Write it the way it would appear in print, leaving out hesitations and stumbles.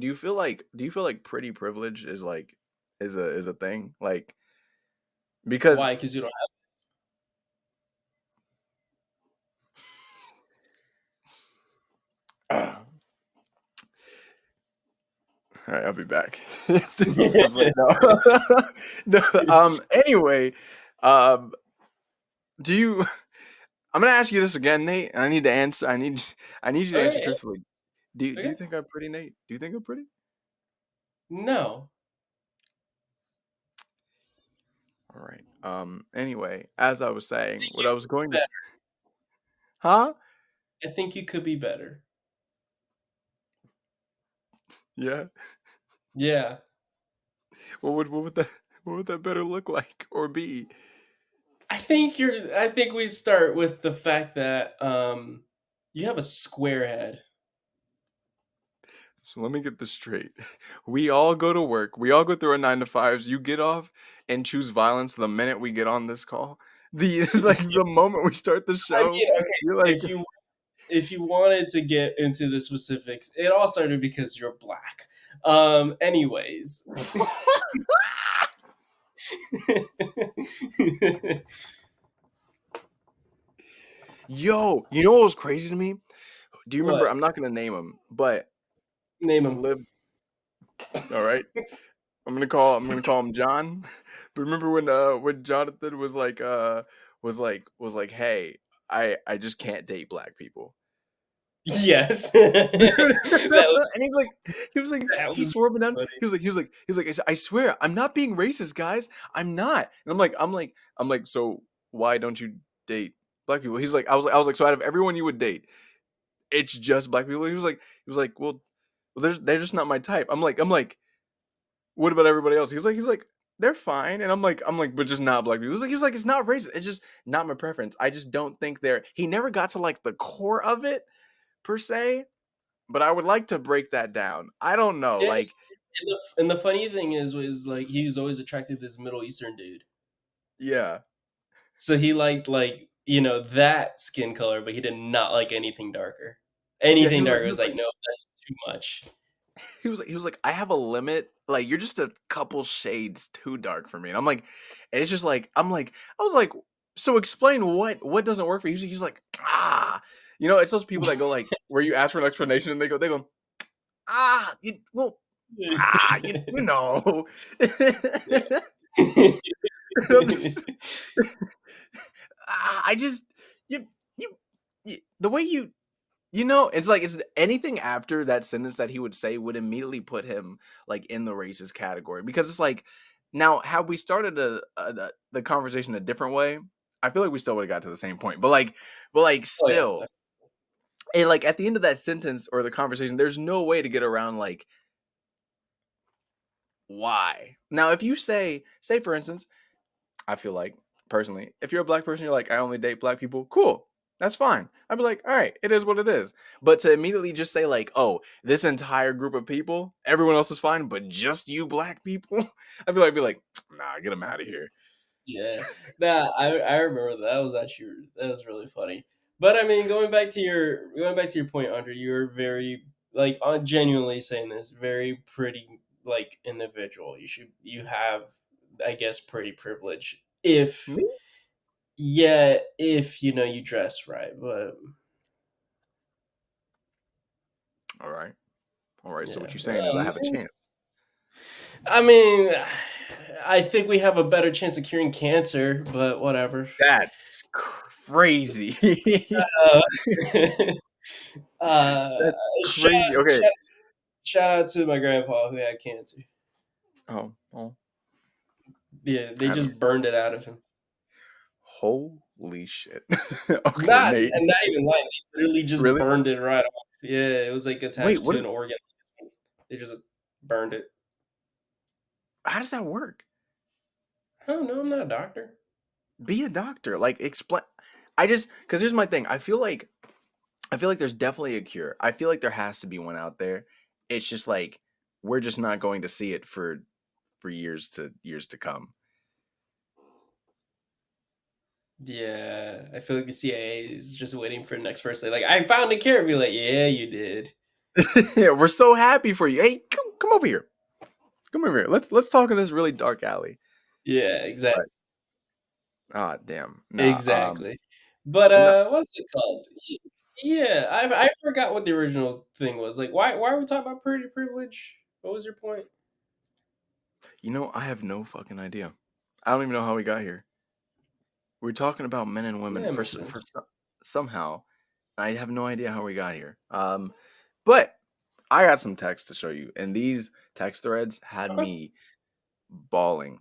do you feel like pretty privilege is like is a thing? Like because Why? Because you don't all right, I'll be back. have. I'm like, no. No, anyway, um do you I'm gonna ask you this again, Nate, and I need to answer I need you to answer Okay, truthfully. Do you okay. think I'm pretty, Nate? Do you think I'm pretty? No, All right. Anyway, as I was saying, what I was going to better. Huh? I think you could be better. Yeah. Yeah. What would that better look like or be? I think we start with the fact that you have a square head. So let me get this straight. We all go to work. We all go through our 9 to 5s. You get off and choose violence the minute we get on this call. The like the moment we start the I show, mean, okay, you're like, if you wanted to get into the specifics, it all started because you're black. Anyways. yo, you know what was crazy to me? Do you remember? What? I'm not gonna name him, but Name him. lived. All right, I'm gonna call him John. But remember when Jonathan was like, hey, I just can't date black people. Yes. And That he was swore me down. funny. He's like, I swear, I'm not being racist, guys. I'm not. And I'm like, so why don't you date black people? I was like, so out of everyone you would date, it's just black people. He was like, well, they're just not my type. I'm like, what about everybody else? He's like, they're fine. And I'm like, but just not black people. He was like, it's not racist. It's just not my preference. I just don't think they're. He never got to like the core of it per se, but I would like to break that down. I don't know, Yeah, like, and the funny thing is like he was always attracted to this Middle Eastern dude. yeah. So he liked that skin color, but he did not like anything darker. Yeah, he Anything was like darker he was was like, like no, that's too much. he was like, I have a limit. Like, you're just a couple shades too dark for me. And I'm like, and it's just like, I was like, so explain what doesn't work for you. He's like, it's those people that go like where you ask for an explanation and they go, well, you know. I'm just, I just you you, the way it's like it's anything after that sentence that he would say would immediately put him like in the racist category because it's like now had we started the conversation a different way, I feel like we still would have got to the same point. But Oh yeah. still, and like at the end of that sentence or the conversation, there's no way to get around like why. Now, if you say for instance, I feel like personally, if you're a black person, you're like, I only date black people. Cool. That's fine. I'd be like, all right, it is what it is. But to immediately just say, like, oh, this entire group of people, everyone else is fine, but just you black people, I'd be like, nah, get them out of here. Yeah. Nah, I remember that. That was really funny. But I mean, going back to your point, Andre, you're very like genuinely saying this, very pretty like individual. You have, I guess, pretty privilege if Me? yeah, if you dress right. But All right. All right. So what yeah. you're saying is I have a Um, chance. I mean, I think we have a better chance of curing cancer, but whatever. That's crazy. Uh, uh, That's shout, crazy. Okay. shout, shout out to my grandpa who had cancer. Oh, Yeah, they I don't. just burned it out of him. Holy shit. Okay, Nate. Not even lying. They literally just Really? burned it right off. Yeah, it was like Wait, attached what to is an organ. They just burned it. how does that work? Oh no, I'm not a doctor. Be a doctor. Like explain. I just because here's my thing. I feel like there's definitely a cure. I feel like there has to be one out there. It's just like we're just not going to see it for years to come. Yeah, I feel like the CIA is just waiting for the next person. Like, I found a cure. Be like, yeah, you did. We're so happy for you. Hey, come over here. Come over here. Let's talk in this really dark alley. Yeah, exactly. But ah, damn. Nah. Exactly. But, And what's it called? Yeah, I forgot what the original thing was. Like, why are we talking about pretty privilege? What was your point? I have no fucking idea. I don't even know how we got here. We're talking about men and Yeah, women it makes sense. somehow. I have no idea how we got here. But I got some text to show you, and these text threads had Okay. me bawling